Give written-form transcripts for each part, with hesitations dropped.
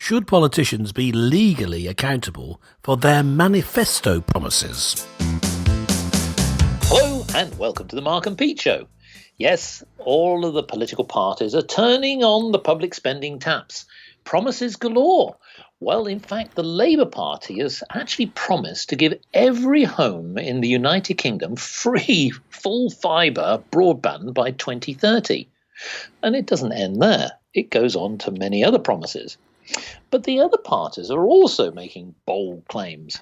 Should politicians be legally accountable for their manifesto promises? Hello and welcome to the Mark and Pete Show. Yes, all of the political parties are turning on the public spending taps. Promises galore. Well, in fact, the Labour Party has actually promised to give every home in the United Kingdom free full fibre broadband by 2030. And it doesn't end there. It goes on to many other promises. But the other parties are also making bold claims.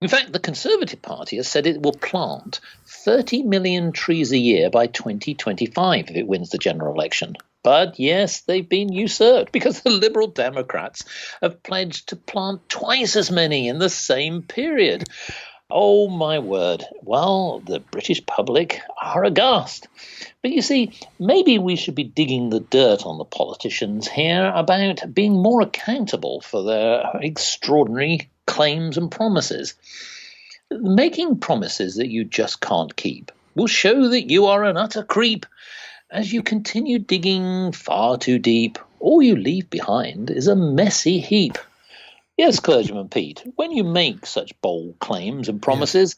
In fact, the Conservative Party has said it will plant 30 million trees a year by 2025 if it wins the general election. But yes, they've been usurped because the Liberal Democrats have pledged to plant twice as many in the same period. Oh, my word. Well, the British public are aghast. But you see, maybe we should be digging the dirt on the politicians here about being more accountable for their extraordinary claims and promises. Making promises that you just can't keep will show that you are an utter creep. As you continue digging far too deep, all you leave behind is a messy heap. Yes, Clergyman Pete, when you make such bold claims and promises,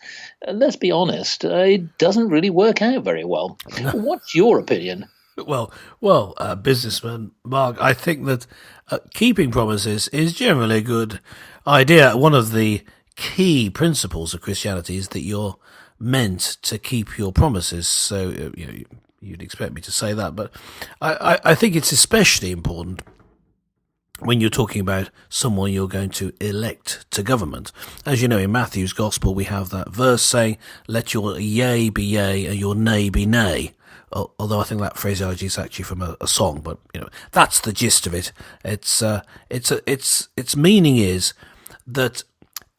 let's be honest, it doesn't really work out very well. What's your opinion? Well, businessman Mark, I think that keeping promises is generally a good idea. One of the key principles of Christianity is that you're meant to keep your promises. So, you'd expect me to say that, but I think it's especially important when you're talking about someone you're going to elect to government. As you know, in Matthew's Gospel, we have that verse saying, let your yea be yea and your nay be nay. Although I think that phraseology is actually from a song, but that's the gist of it. Its meaning is that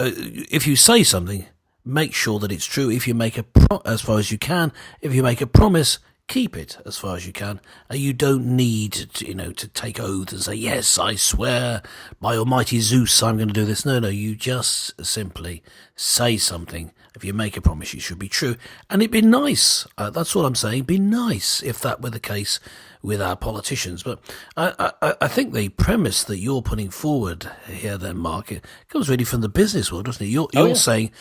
if you say something, make sure that it's true. If you make as far as you can, if you make a promise, keep it as far as you can. You don't need to take oaths and say, yes, I swear by Almighty Zeus I'm going to do this. No, you just simply say something. If you make a promise, it should be true. And it'd be nice. That's what I'm saying. Be nice if that were the case with our politicians. But I think the premise that you're putting forward here then, Mark, it comes really from the business world, doesn't it? You're saying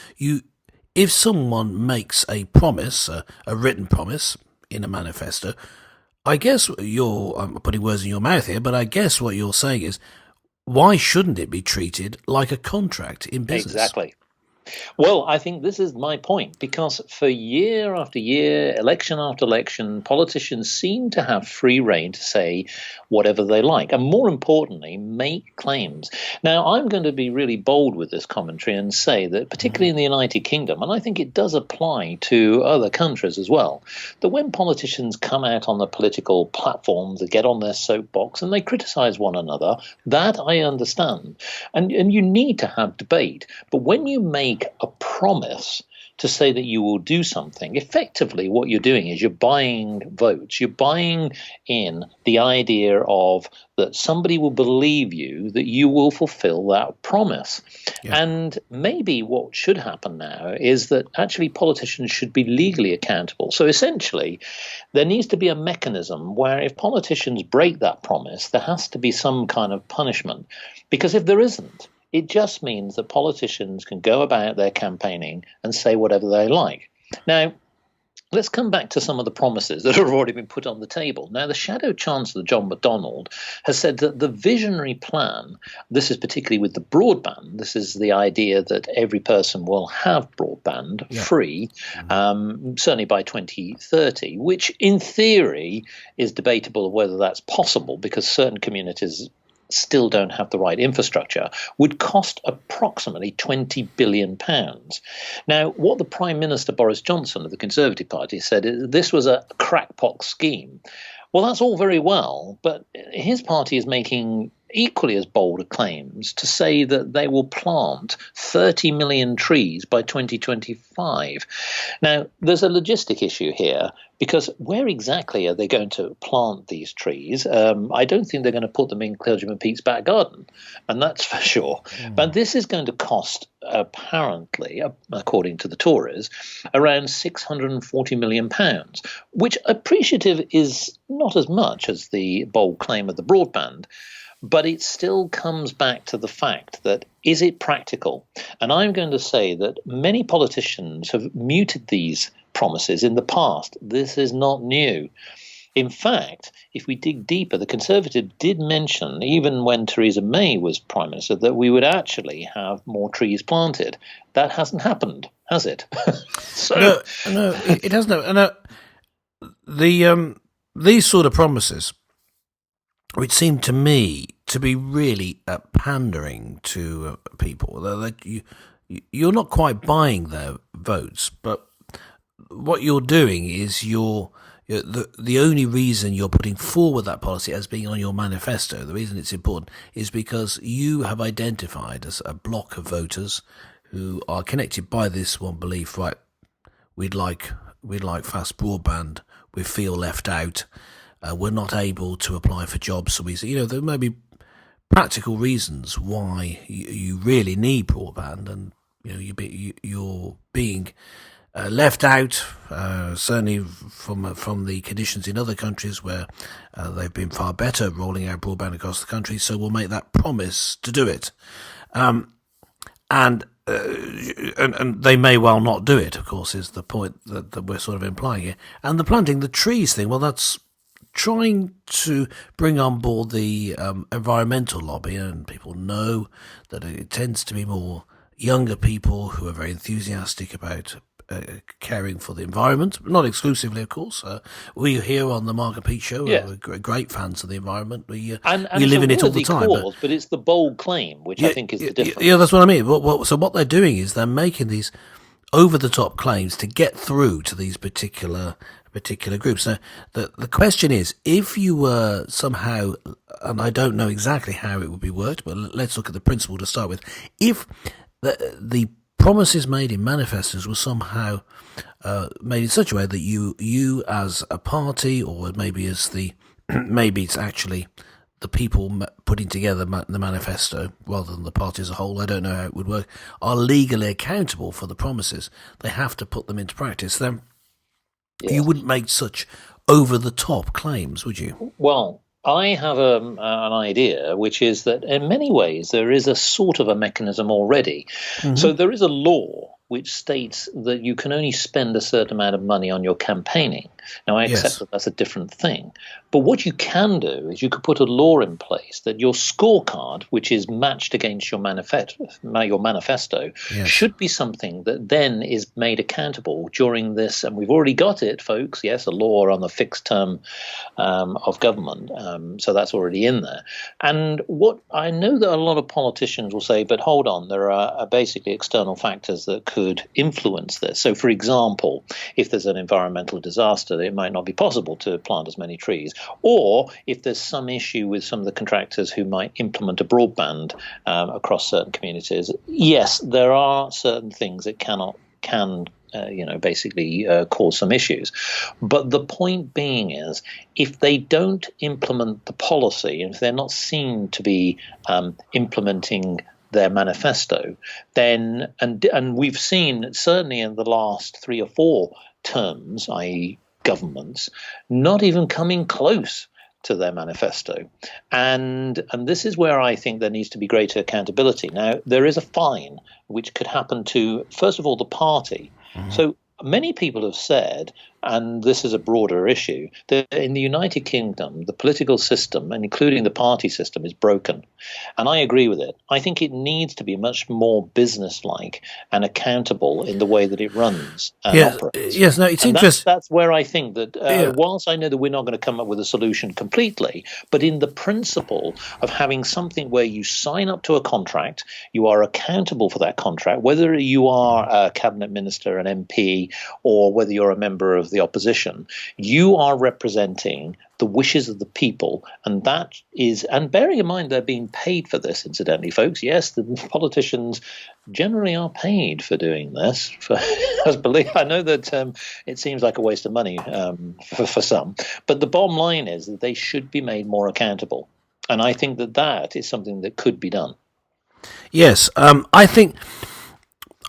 if someone makes a promise, a written promise, in a manifesto, I guess I'm putting words in your mouth here, but I guess what you're saying is, why shouldn't it be treated like a contract in business? Exactly. Well, I think this is my point, because for year after year, election after election, politicians seem to have free rein to say whatever they like, and more importantly, make claims. Now, I'm going to be really bold with this commentary and say that, particularly in the United Kingdom, and I think it does apply to other countries as well, that when politicians come out on the political platforms, they get on their soapbox and they criticize one another, that I understand. And you need to have debate. But when you make a promise to say that you will do something, effectively what you're doing is you're buying votes. You're buying in the idea of that somebody will believe you, that you will fulfill that promise. Yeah. And maybe what should happen now is that actually politicians should be legally accountable. So essentially, there needs to be a mechanism where if politicians break that promise, there has to be some kind of punishment. Because if there isn't, it just means that politicians can go about their campaigning and say whatever they like. Now, let's come back to some of the promises that have already been put on the table. Now, the Shadow Chancellor, John MacDonald, has said that the visionary plan, this is particularly with the broadband, this is the idea that every person will have broadband free, certainly by 2030, which in theory is debatable whether that's possible because certain communities still don't have the right infrastructure, would cost approximately £20 billion. Now, what the Prime Minister, Boris Johnson of the Conservative Party, said is this was a crackpot scheme. Well, that's all very well, but his party is making equally as bold claims to say that they will plant 30 million trees by 2025. Now, there's a logistic issue here because where exactly are they going to plant these trees? I don't think they're going to put them in Clergyman Pete's back garden, and that's for sure. But this is going to cost, apparently, according to the Tories, around £640 million, which appreciative is not as much as the bold claim of the broadband. But it still comes back to the fact that, is it practical? And I'm going to say that many politicians have muted these promises in the past. This is not new. In fact, if we dig deeper, the Conservative did mention, even when Theresa May was Prime Minister, that we would actually have more trees planted. That hasn't happened, has it? No, it hasn't. These sort of promises, which seem to me to be really pandering to people, that you're not quite buying their votes, but what you're doing is the only reason you're putting forward that policy as being on your manifesto, the reason it's important, is because you have identified as a block of voters who are connected by this one belief, right? We'd like fast broadband. We feel left out. We're not able to apply for jobs. So there may be practical reasons why you really need broadband, and you're being left out, certainly from the conditions in other countries where they've been far better rolling out broadband across the country. So we'll make that promise to do it, and they may well not do it. Of course, is the point that we're sort of implying here. And the planting the trees thing, well, that's trying to bring on board the environmental lobby, and people know that it tends to be more younger people who are very enthusiastic about caring for the environment, not exclusively, of course. We here on the Mark and Pete Show are great fans of the environment. We live in it all the time. But it's the bold claim, which I think is the difference. Yeah, that's what I mean. So what they're doing is they're making these over-the-top claims to get through to these particular groups. Now, the question is, if you were somehow, and I don't know exactly how it would be worked, but let's look at the principle to start with. If the promises made in manifestos were somehow made in such a way that you as a party, or maybe maybe it's actually the people putting together the manifesto rather than the party as a whole, I don't know how it would work, are legally accountable for the promises. They have to put them into practice. Then you wouldn't make such over-the-top claims, would you? Well, I have an idea, which is that in many ways there is a sort of a mechanism already. Mm-hmm. So there is a law which states that you can only spend a certain amount of money on your campaigning. Now, I accept that that's a different thing. But what you can do is you could put a law in place that your scorecard, which is matched against your manifesto, should be something that then is made accountable during this. And we've already got it, folks. Yes, a law on the fixed term of government. So that's already in there. And what I know that a lot of politicians will say, but hold on, there are basically external factors that could influence this. So, for example, if there's an environmental disaster, it might not be possible to plant as many trees. Or if there's some issue with some of the contractors who might implement a broadband across certain communities, yes, there are certain things that can basically cause some issues. But the point being is, if they don't implement the policy, and if they're not seen to be implementing their manifesto, then and we've seen certainly in the last 3 or 4 terms, i.e. governments, not even coming close to their manifesto. And this is where I think there needs to be greater accountability. Now, there is a fine which could happen to, first of all, the party. Mm-hmm. So many people have said, and this is a broader issue, that in the United Kingdom, the political system, and including the party system, is broken. And I agree with it. I think it needs to be much more business-like and accountable in the way that it runs and operates. Yes, no, it's interesting. That's where I think that whilst I know that we're not going to come up with a solution completely, but in the principle of having something where you sign up to a contract, you are accountable for that contract, whether you are a cabinet minister, an MP, or whether you're a member of the opposition, you are representing the wishes of the people, and that is, and bearing in mind they're being paid for this, incidentally, folks. Yes, the politicians generally are paid for doing this. I know that it seems like a waste of money for some, but the bottom line is that they should be made more accountable, and I think that is something that could be done. Yes, I think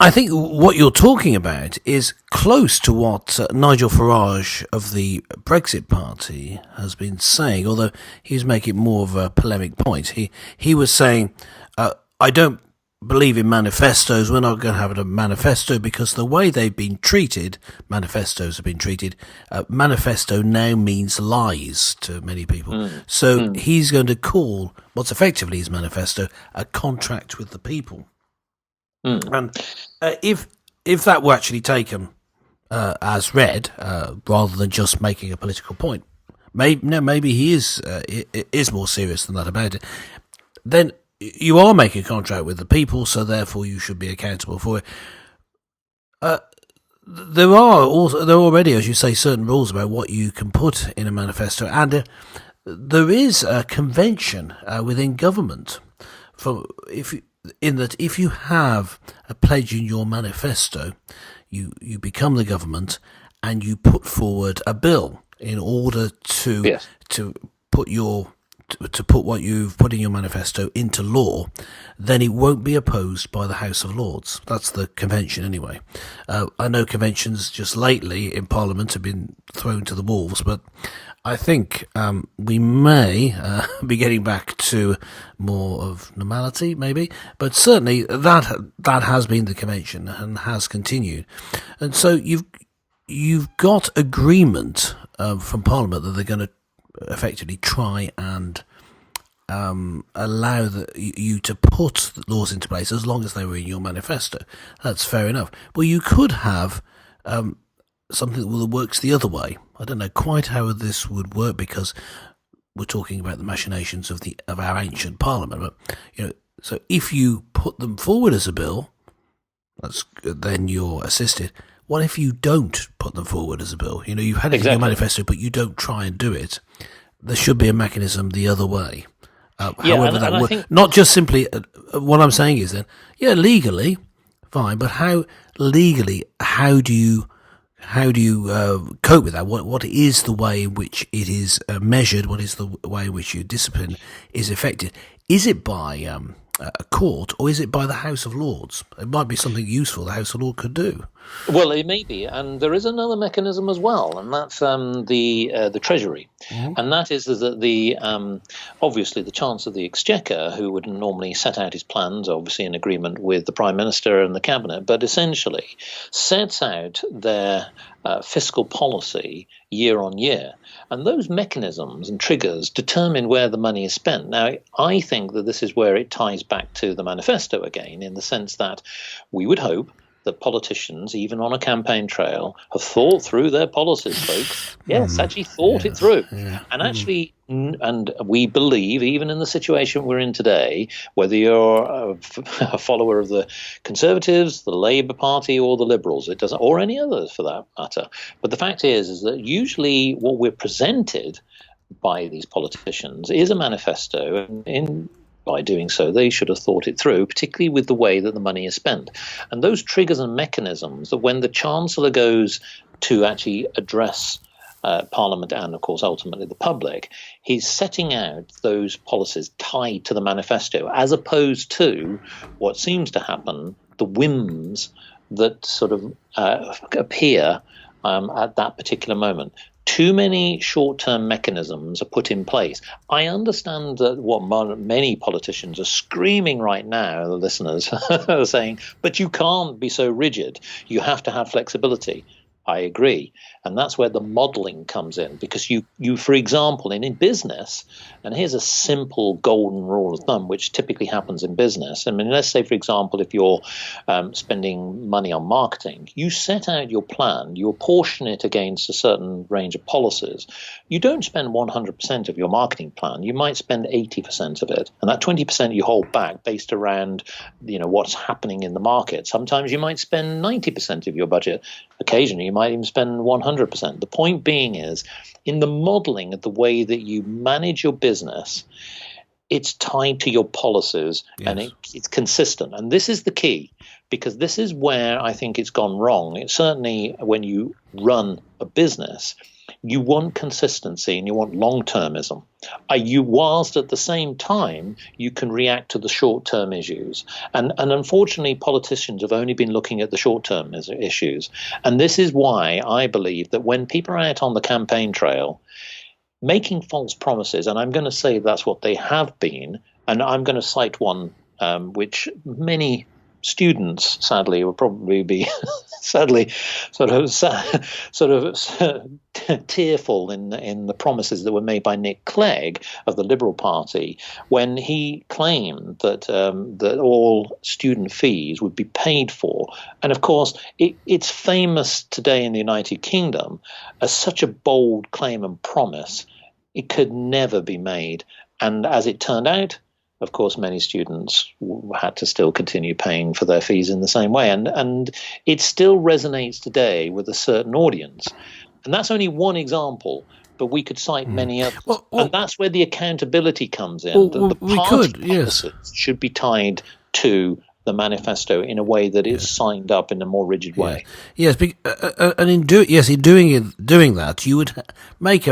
I think what you're talking about is close to what Nigel Farage of the Brexit Party has been saying, although he's making more of a polemic point. He was saying, I don't believe in manifestos. We're not going to have a manifesto because the way they've been treated, manifestos have been treated, manifesto now means lies to many people. So he's going to call what's effectively his manifesto a contract with the people. And if that were actually taken as read, rather than just making a political point, maybe he is more serious than that about it. Then you are making a contract with the people, so therefore you should be accountable for it. There are already, as you say, certain rules about what you can put in a manifesto, and there is a convention within government if you have a pledge in your manifesto, you become the government and you put forward a bill in order to put what you've put in your manifesto into law, then it won't be opposed by the House of Lords. That's the convention anyway. I know conventions just lately in Parliament have been thrown to the wolves, but I think we may be getting back to more of normality, maybe. But certainly that has been the convention and has continued. And so you've got agreement from Parliament that they're going to effectively try and allow you to put laws into place as long as they were in your manifesto. That's fair enough. Well, you could have something that works the other way. I don't know quite how this would work because we're talking about the machinations of our ancient Parliament. But so if you put them forward as a bill, then you're assisted. What if you don't put them forward as a bill? You've had it in your manifesto, but you don't try and do it. There should be a mechanism the other way. However that works. Not just simply, what I'm saying is then, legally, fine, but how do you cope with that? What is the way in which it is measured? What is the way in which your discipline is effected? Is it by a court or is it by the House of Lords? It might be something useful the House of Lords could do. Well, it may be, and there is another mechanism as well, and that's the Treasury, and that is that the obviously the Chancellor of the Exchequer, who would normally set out his plans, obviously in agreement with the Prime Minister and the Cabinet, but essentially sets out their fiscal policy year on year, and those mechanisms and triggers determine where the money is spent. Now, I think that this is where it ties back to the manifesto again, in the sense that we would hope that politicians, even on a campaign trail, have thought through their policies, folks. Yes, actually thought it through. Yeah. And actually, and we believe, even in the situation we're in today, whether you're a follower of the Conservatives, the Labour Party, or the Liberals, it doesn't, or any others for that matter. But the fact is that usually what we're presented by these politicians is a manifesto. By doing so, they should have thought it through, particularly with the way that the money is spent. And those triggers and mechanisms that when the Chancellor goes to actually address Parliament and, of course, ultimately the public, he's setting out those policies tied to the manifesto, as opposed to what seems to happen, the whims that sort of appear at that particular moment. Too many short-term mechanisms are put in place. I understand that what many politicians are screaming right now, the listeners, are saying, but you can't be so rigid. You have to have flexibility. I agree. And that's where the modeling comes in, because you for example, in business, and here's a simple golden rule of thumb, which typically happens in business. I mean, let's say, for example, if you're spending money on marketing, you set out your plan, you apportion it against a certain range of policies. You don't spend 100% of your marketing plan. You might spend 80% of it. And that 20% you hold back based around, what's happening in the market. Sometimes you might spend 90% of your budget. Occasionally, you might even spend 100%. The point being is, in the modeling of the way that you manage your business, it's tied to your policies, and it's consistent. And this is the key, because this is where I think it's gone wrong. It's certainly when you run a business, you want consistency and you want long-termism. Whilst at the same time you can react to the short-term issues. And unfortunately, politicians have only been looking at the short-term issues. And this is why I believe that when people are out on the campaign trail making false promises, and I'm going to say that's what they have been, and I'm going to cite one which many students, sadly, will probably be sadly sort of tearful in the promises that were made by Nick Clegg of the Liberal Party when he claimed that that all student fees would be paid for. And of course, it's famous today in the United Kingdom as such a bold claim and promise. It could never be made. And as it turned out, of course, many students had to still continue paying for their fees in the same way. And it still resonates today with a certain audience. And that's only one example, but we could cite many others. And that's where the accountability comes in. The party should be tied to the manifesto in a way that is signed up in a more rigid way. Yes, and in doing that, you would make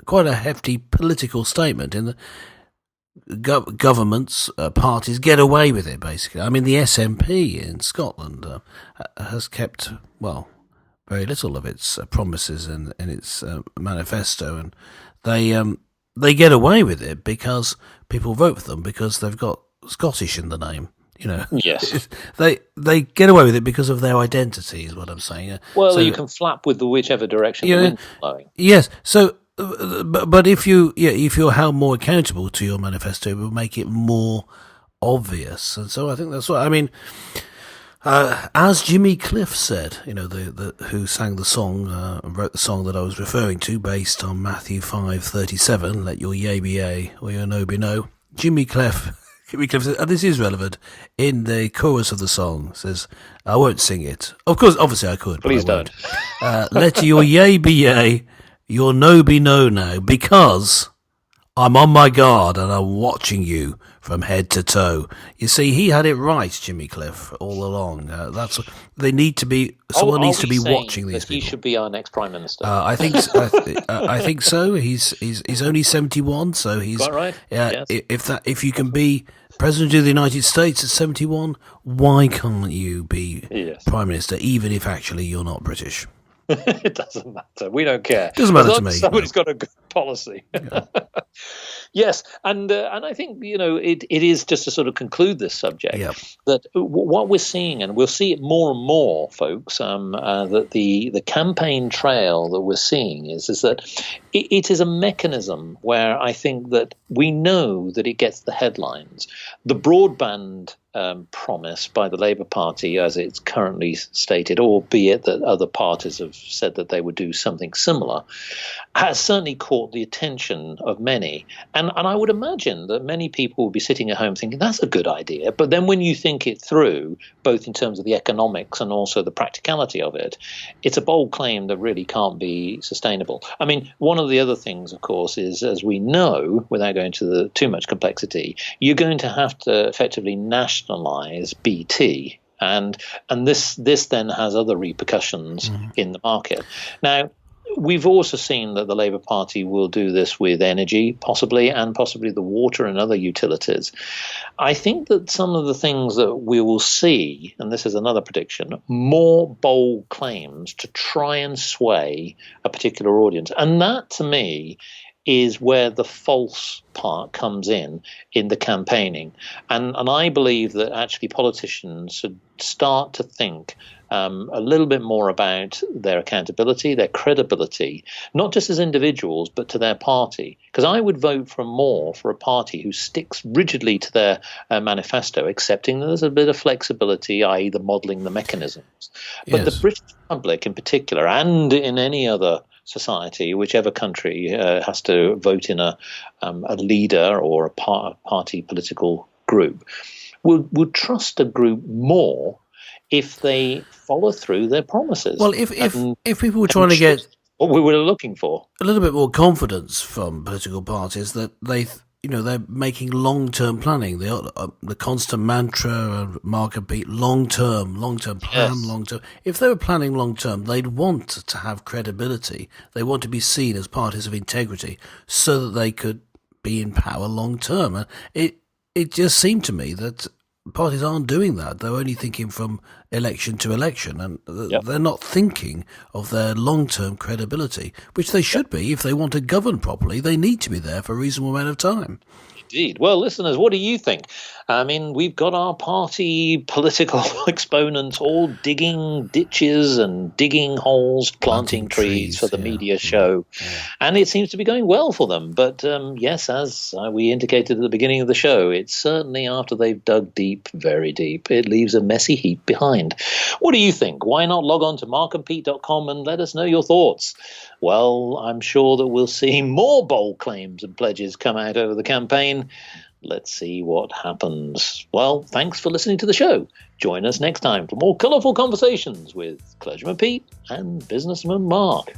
quite a hefty political statement in the governments, parties get away with it, basically. I mean, the SNP in Scotland has kept, very little of its promises in its manifesto, and they get away with it because people vote for them because they've got Scottish in the name. Yes, they get away with it because of their identity, is what I'm saying. Well, so you can flap with whichever direction the wind's blowing. Yes, so. But if you're held more accountable to your manifesto, it will make it more obvious, and so I think that's what I mean. As Jimmy Cliff said, who sang the song and wrote the song that I was referring to, based on Matthew 5:37, "Let your yea be yea, or your no be no." Jimmy Cliff says, and this is relevant in the chorus of the song. Says, "I won't sing it. Of course, obviously I could. Please don't. Let your yea be yea, your no be no now, because I'm on my guard and I'm watching you from head to toe." You see, he had it right, Jimmy Cliff, all along. Someone needs to be watching these people. He should be our next prime minister. I think so. He's only 71, so he's quite right. Yes. If you can be president of the United States at 71, why can't you be prime minister, even if actually you're not British? It doesn't matter. We don't care. It doesn't matter to me. Somebody's got a good policy. Yeah. Yes, and I think it is, just to sort of conclude this subject, that what we're seeing, and we'll see it more and more, folks, that the campaign trail that we're seeing is that it is a mechanism where I think that we know that it gets the headlines. The broadband promise by the Labour Party, as it's currently stated, albeit that other parties have said that they would do something similar, has certainly caught the attention of many. And I would imagine that many people will be sitting at home thinking, that's a good idea. But then when you think it through, both in terms of the economics and also the practicality of it, it's a bold claim that really can't be sustainable. I mean, one of the other things, of course, is, as we know, without going to too much complexity, you're going to have to effectively nationalize BT. And this then has other repercussions in the market. Now, we've also seen that the Labour Party will do this with energy, possibly the water and other utilities. I think that some of the things that we will see, and this is another prediction, more bold claims to try and sway a particular audience. And that, to me, is where the false part comes in the campaigning. And I believe that actually politicians should start to think a little bit more about their accountability, their credibility, not just as individuals, but to their party. Because I would vote for a party who sticks rigidly to their manifesto, accepting that there's a bit of flexibility, i.e. the modelling the mechanisms. But the British public in particular, and in any other society, whichever country has to vote in a leader or a party political group, would trust a group more if they follow through their promises. Well, if people were trying to get what we were looking for, a little bit more confidence from political parties that they're making long-term planning. The constant mantra, Mark and Pete, long-term plan, Yes. long-term. If they were planning long-term, they'd want to have credibility. They want to be seen as parties of integrity so that they could be in power long-term. And it just seemed to me that parties aren't doing that. They're only thinking from election to election, and they're not thinking of their long-term credibility, which they should be. If they want to govern properly, they need to be there for a reasonable amount of time. Indeed. Well, listeners, what do you think? I mean, we've got our party political exponents all digging ditches and digging holes, planting trees for the media show. Yeah. And it seems to be going well for them. But yes, as we indicated at the beginning of the show, it's certainly after they've dug deep, very deep, it leaves a messy heap behind. What do you think? Why not log on to markandpete.com and let us know your thoughts? Well, I'm sure that we'll see more bold claims and pledges come out over the campaign. Let's see what happens. Well, thanks for listening to the show. Join us next time for more colourful conversations with Clergyman Pete and Businessman Mark.